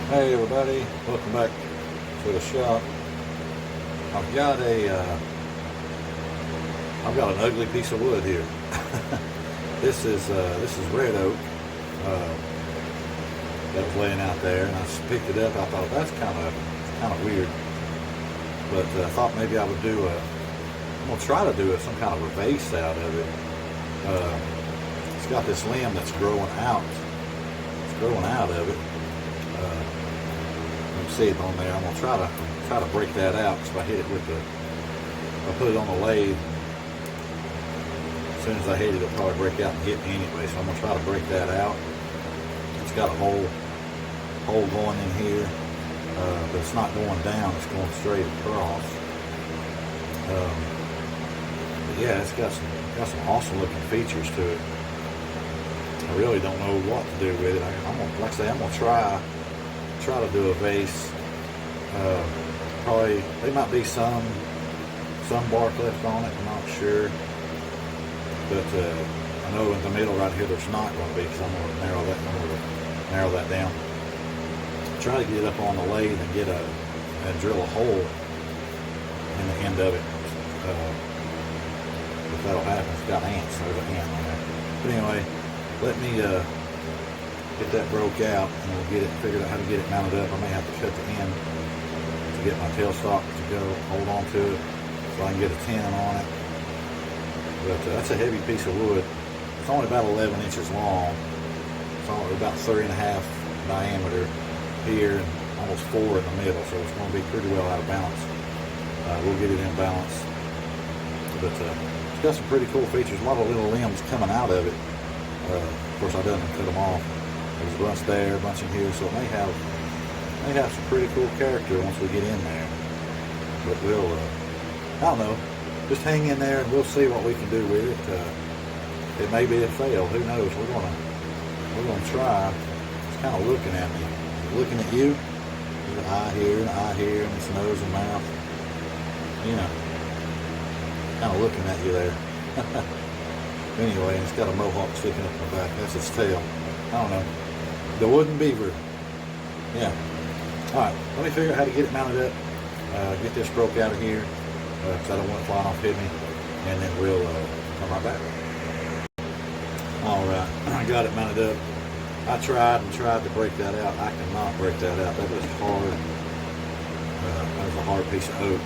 Hey everybody, welcome back to the shop. I've got an ugly piece of wood here. This is red oak that was laying out there, and I just picked it up. I thought that's kind of weird, but I thought maybe I would I'm gonna try to do some kind of a vase out of it. It's got this limb that's growing out. It's growing out of it. You can see it on there. I'm gonna try to break that out. So I hit it with I put it on the lathe. As soon as I hit it, it'll probably break out and hit me anyway. So I'm gonna try to break that out. It's got a hole going in here, but it's not going down. It's going straight across. But yeah, it's got some awesome looking features to it. I really don't know what to do with it. I'm gonna try to do a vase. Probably there might be some bark left on it. I'm not sure, but I know in the middle right here there's not going to be, because I'm going to narrow that down. Try to get it up on the lathe and drill a hole in the end of it. If that'll happen, it's got ants. There's an ant on there. But anyway, let me get that broke out, and we'll figure out how to get it mounted up. I may have to cut the end to get my tailstock to go hold on to it, so I can get a tenon on it. But that's a heavy piece of wood. It's only about 11 inches long. It's only about 3.5 diameter here, and almost 4 in the middle, so it's going to be pretty well out of balance. We'll get it in balance. But it's got some pretty cool features. A lot of little limbs coming out of it. Of course, I didn't cut them off. There's a bunch there, a bunch in here, so it may have some pretty cool character once we get in there. But we'll, I don't know, just hang in there and we'll see what we can do with it. It may be a fail, who knows? We're gonna try. It's kind of looking at me, looking at you. There's an eye here, and an eye here, and its nose and mouth. You know, kind of looking at you there. Anyway, it's got a mohawk sticking up the back. That's its tail. I don't know. The wooden beaver. Yeah. Alright, let me figure out how to get it mounted up. Get this broke out of here, because I don't want it flying off hit me. And then we'll come right back. Alright, I got it mounted up. I tried to break that out. I cannot break that out. That was hard. That was a hard piece of oak.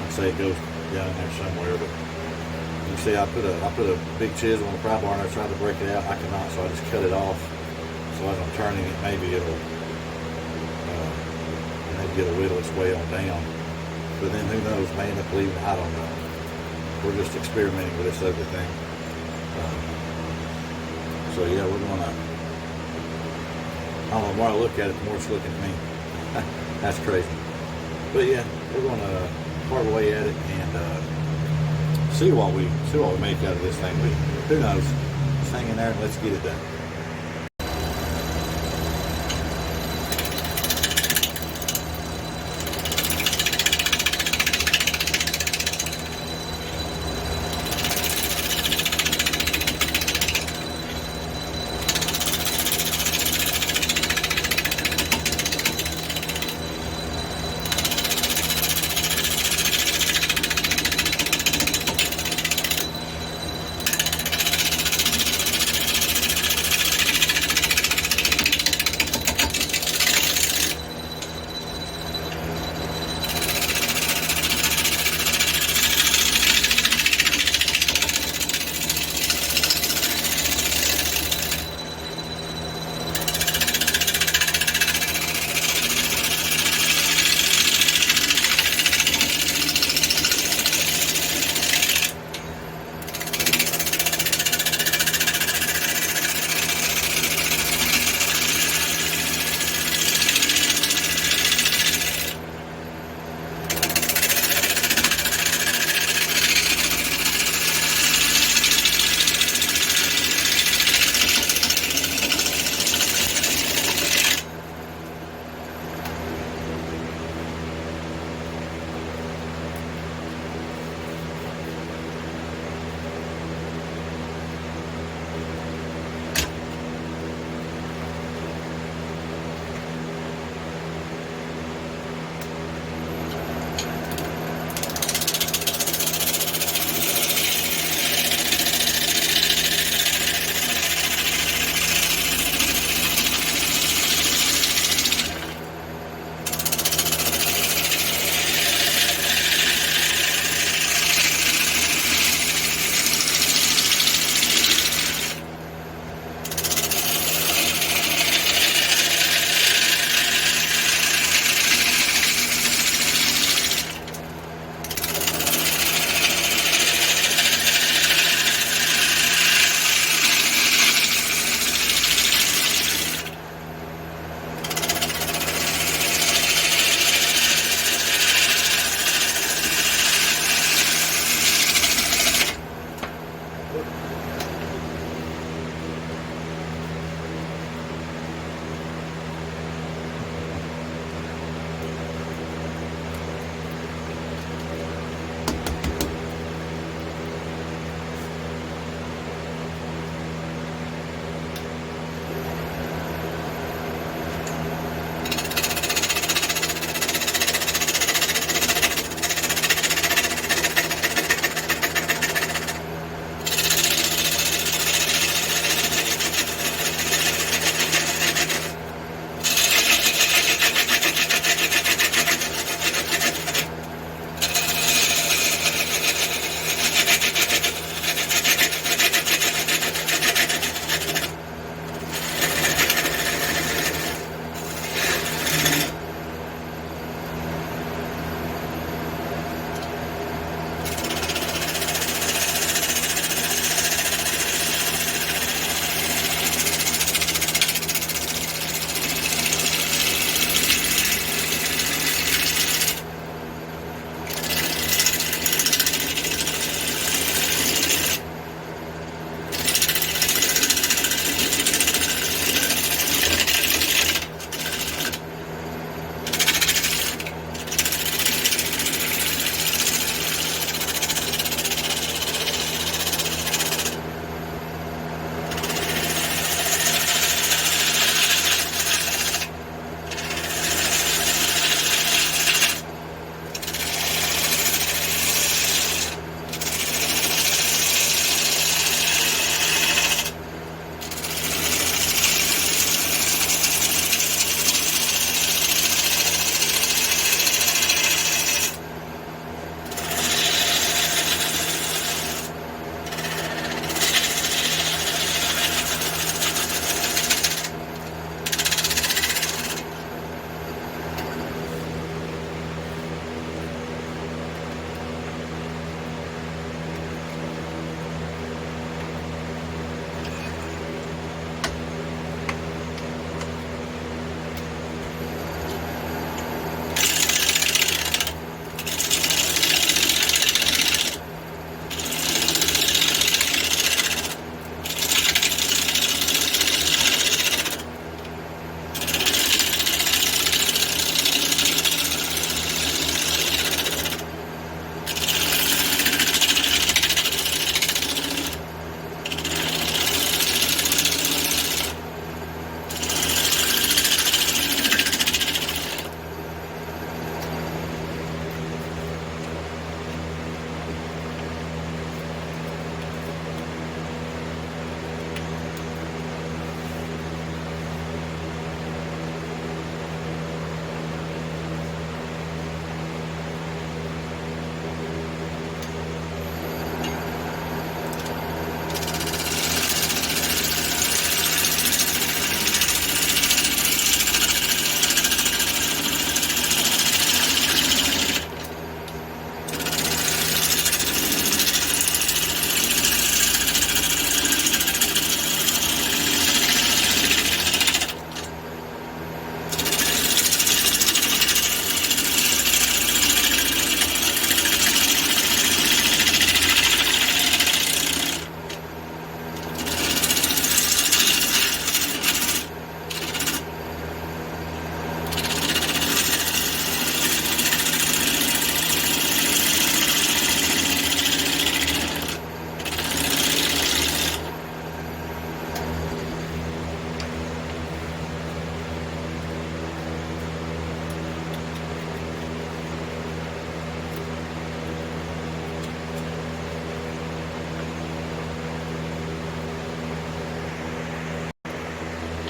I'd say it goes down in there somewhere, but you see, I put a big chisel on the pry bar and I tried to break it out. I cannot, so I just cut it off. So as I'm turning it, maybe it'll get a whittle its way on down. But then who knows? May end up leaving. I don't know. We're just experimenting with this other thing. So yeah, we're gonna. I don't know. The more I look at it, the more it's looking at me. That's crazy. But yeah, we're gonna carve away at it and see what we make out of this thing. Who knows? Just hang in there and let's get it done.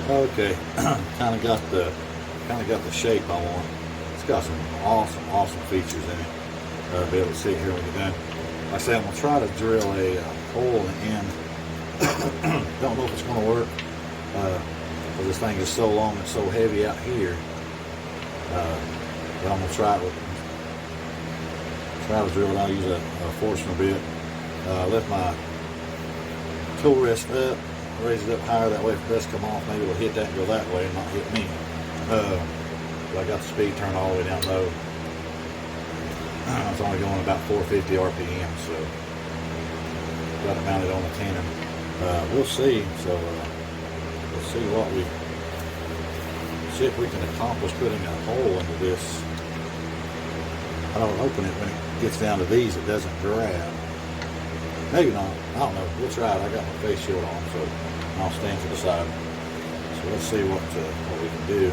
Okay, kind of got the shape I want. It's got some awesome features in it. Be able to see it here when you're done. Like I say, I'm gonna try to drill a hole in the end. Don't know if it's gonna work. But this thing is so long and so heavy out here. But I'm gonna try to drill it. I'll use a Forstner bit. Lift my tool rest up, raise it up higher, that way if it does come off, maybe it'll hit that and go that way and not hit me. But I got the speed turned all the way down low. I was only going about 450 RPM, so got it mounted on the tandem. We'll see. So we'll see if we can accomplish putting a hole into this. I don't open it when it gets down to these. It doesn't grab. Maybe not. I don't know. We'll try it. I got my face shield on, so I'll stand to the side. So let's see what we can do.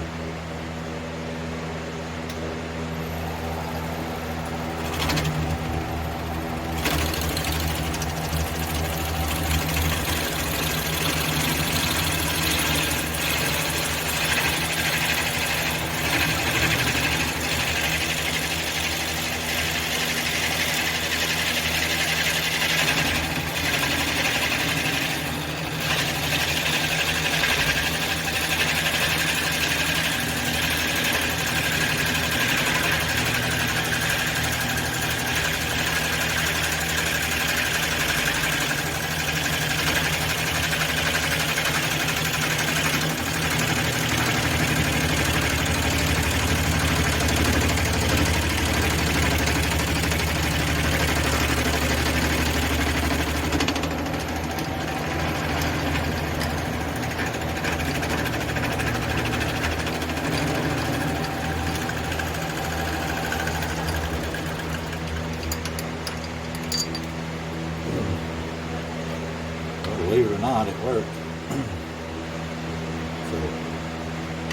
Believe it or not, it worked. So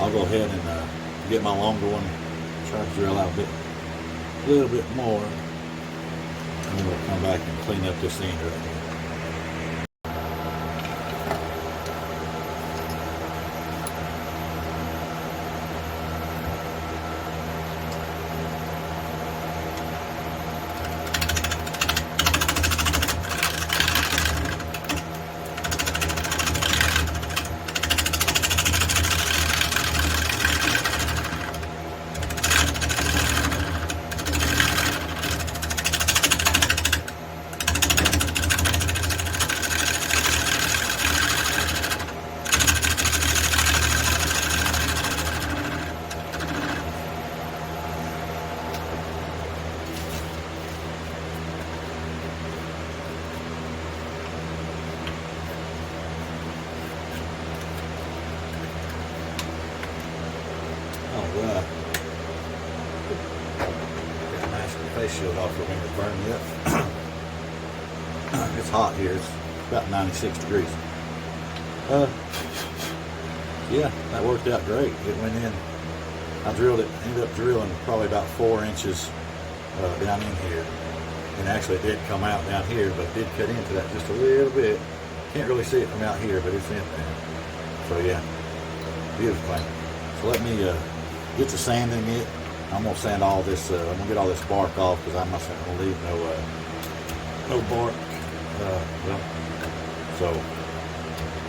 I'll go ahead and get my longer one, try to drill out a little bit more, and then we'll come back and clean up this end right here. Alright. Got a nice face shield off for when it burn me up. It's hot here. It's about 96 degrees. Yeah, that worked out great. It went in. I drilled it, ended up drilling probably about 4 inches down in here. And actually it did come out down here, but it did cut into that just a little bit. Can't really see it from out here, but it's in there. So yeah, beautiful thing. So let me get to sanding it. I'm gonna sand all this. I'm gonna get all this bark off because I'm not gonna leave no bark. So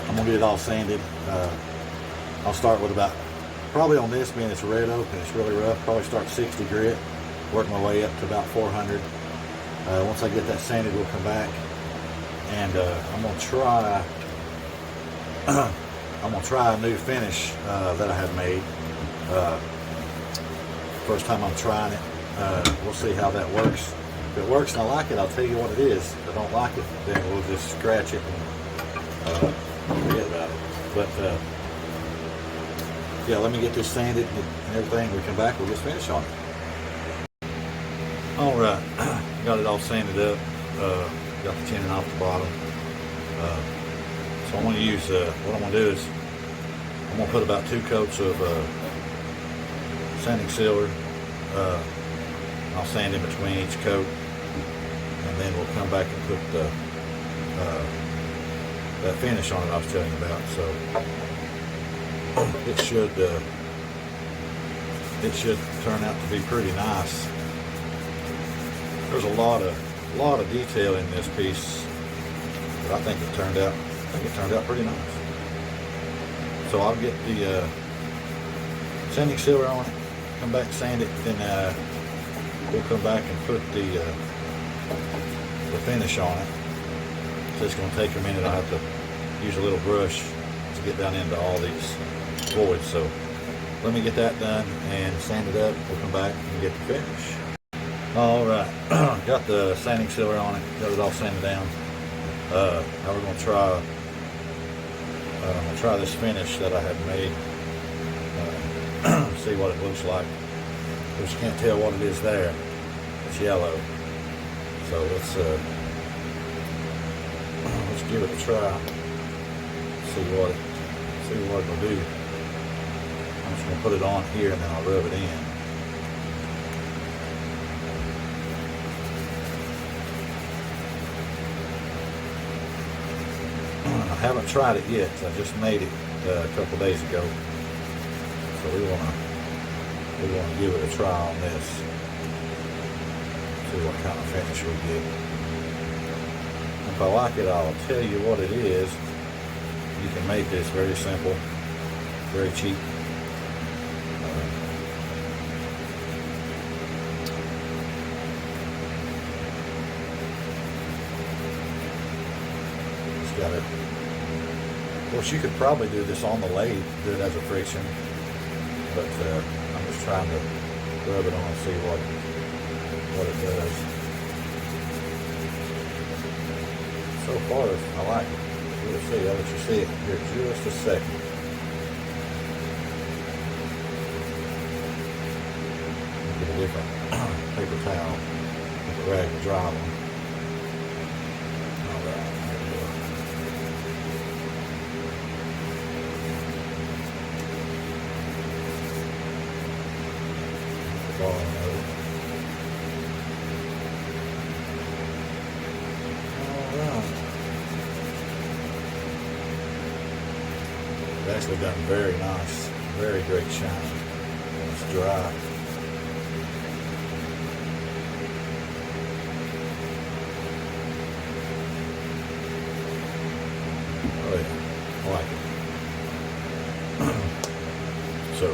I'm gonna get it all sanded. I'll start with probably on this being it's red oak and it's really rough. Probably start 60 grit, work my way up to about 400. Once I get that sanded, we'll come back and I'm gonna try a new finish that I have made. First time I'm trying it. We'll see how that works. If it works and I like it, I'll tell you what it is. If I don't like it, then we'll just scratch it and forget about it. But yeah, let me get this sanded and everything. We come back, we'll just finish on it. All right, got it all sanded up. Got the tenon off the bottom. So I'm going to use, what I'm going to do is I'm going to put about 2 coats of sanding silver. I'll sand in between each coat, and then we'll come back and put that finish on it I was telling you about. So it should turn out to be pretty nice. There's a lot of detail in this piece, but I think it turned out pretty nice. So I'll get the sanding silver on it, come back, sand it, then we'll come back and put the finish on it. So it's going to take a minute. I have to use a little brush to get down into all these voids. So let me get that done and sand it up. We'll come back and get the finish. All right, got the sanding silver on it, got it all sanded down. Now we're going to try. I'm going to try this finish that I had made. See what it looks like. Of course, you can't tell what it is there. It's yellow. So let's give it a try. See what it'll do. I'm just going to put it on here and then I'll rub it in. I haven't tried it yet. I just made it a couple days ago. So we want to give it a try on this. See what kind of finish we get. If I like it, I'll tell you what it is. You can make this very simple, very cheap. Just got it. Of course, you could probably do this on the lathe, do it as a friction, but I'm just trying to rub it on and see what it does. So far, I like it. We'll see. I'll let you see it here just a second. Get a different paper towel, with a rag to dry one. All right, there we go. All right. It's actually done very nice, very great shine. It's dry. Oh yeah, I like it. So,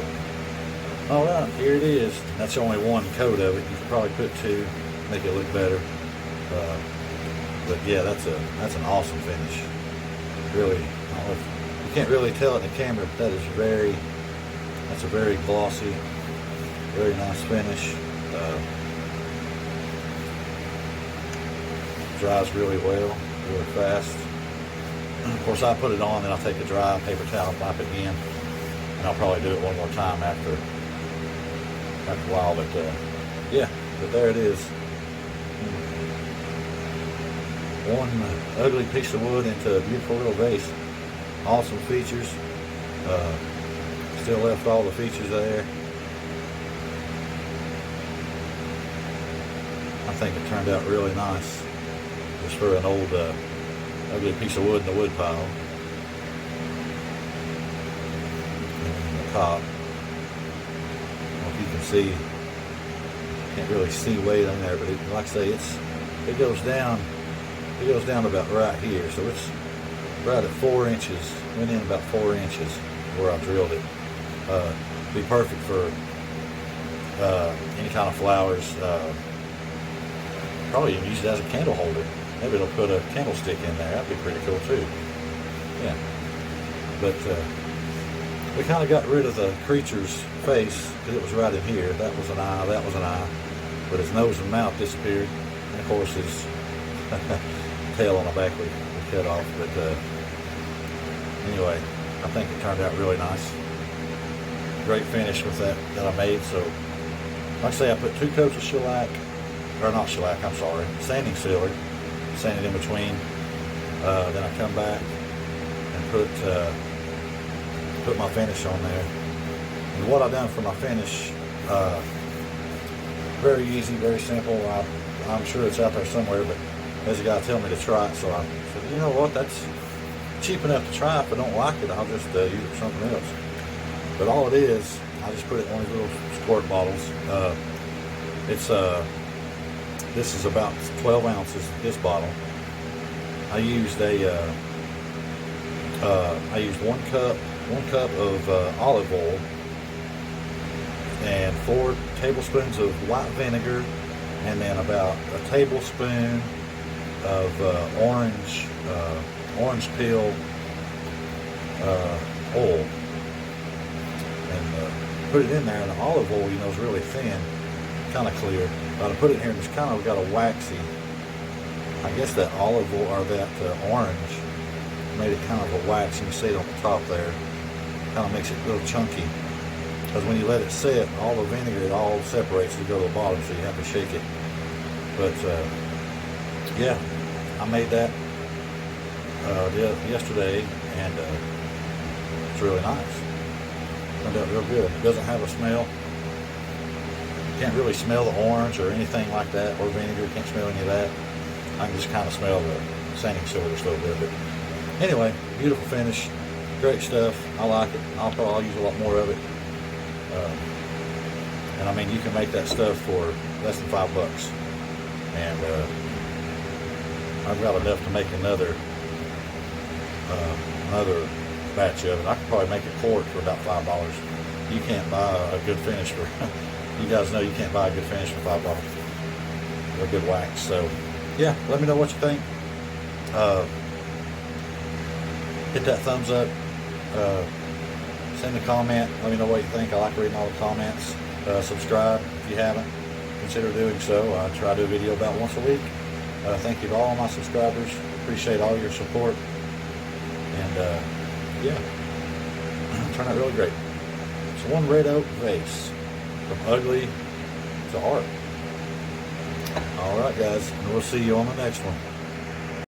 all right, here it is. That's only one coat of it. You could probably put two, make it look better. But yeah, that's an awesome finish. Really, you can't really tell it in the camera, but that's a very glossy, very nice finish. Dries really well, really fast. Of course, I put it on, then I'll take a dry paper towel, wipe it again, and I'll probably do it one more time after a while. But yeah, but there it is. One ugly piece of wood into a beautiful little vase. Awesome features. Still left all the features there. I think it turned out really nice. Just for an old ugly piece of wood in the wood pile. And the top. If you can see, can't really see way down there, but like I say, it goes down. It goes down about right here, so it's right at 4 inches. Went in about 4 inches where I drilled it. Be perfect for any kind of flowers. Probably even use it as a candle holder. Maybe it'll put a candlestick in there. That'd be pretty cool too. Yeah. But we kind of got rid of the creature's face because it was right in here. That was an eye. That was an eye. But his nose and mouth disappeared, and of course his tail on the back we cut off. But anyway, I think it turned out really nice. Great finish with that I made. So like I say, I put 2 coats of shellac, or not shellac, I'm sorry, sanding sealer, sanded in between. Then I come back and put my finish on there. And what I've done for my finish, very easy, very simple. I'm sure it's out there somewhere, but there's a guy telling me to try it, so I said, you know what, that's cheap enough to try. If I don't like it, I'll just use it for something else. But all it is, I just put it in one of these little squirt bottles. This is about 12 ounces, this bottle. I used one cup of olive oil and 4 tablespoons of white vinegar, and then about a tablespoon of orange peel oil, and put it in there. And the olive oil, you know, is really thin, kind of clear. But I put it in here, and it's kind of got a waxy I guess that olive oil or that orange made it kind of a wax. You can see it on the top there. Kind of makes it a little chunky. Because when you let it sit, all the vinegar, it all separates to go to the bottom, so you have to shake it. But yeah, I made that yesterday, and it's really nice. Turned out real good. It doesn't have a smell. You can't really smell the orange or anything like that, or vinegar. You can't smell any of that. I can just kind of smell the sanding silver just a little bit. But anyway, beautiful finish. Great stuff. I like it. I'll use a lot more of it. And I mean, you can make that stuff for less than $5. And I've got enough to make another batch of it. I could probably make a quart for about $5. You can't buy a good finish for, you guys know you can't buy a good finish for $5. A good wax. So yeah, let me know what you think. Hit that thumbs up. Send a comment. Let me know what you think. I like reading all the comments. Subscribe if you haven't. Consider doing so. I try to do a video about once a week. Thank you to all my subscribers. Appreciate all your support. And yeah, turned out really great. It's one red oak vase, from ugly to art. All right, guys, and we'll see you on the next one.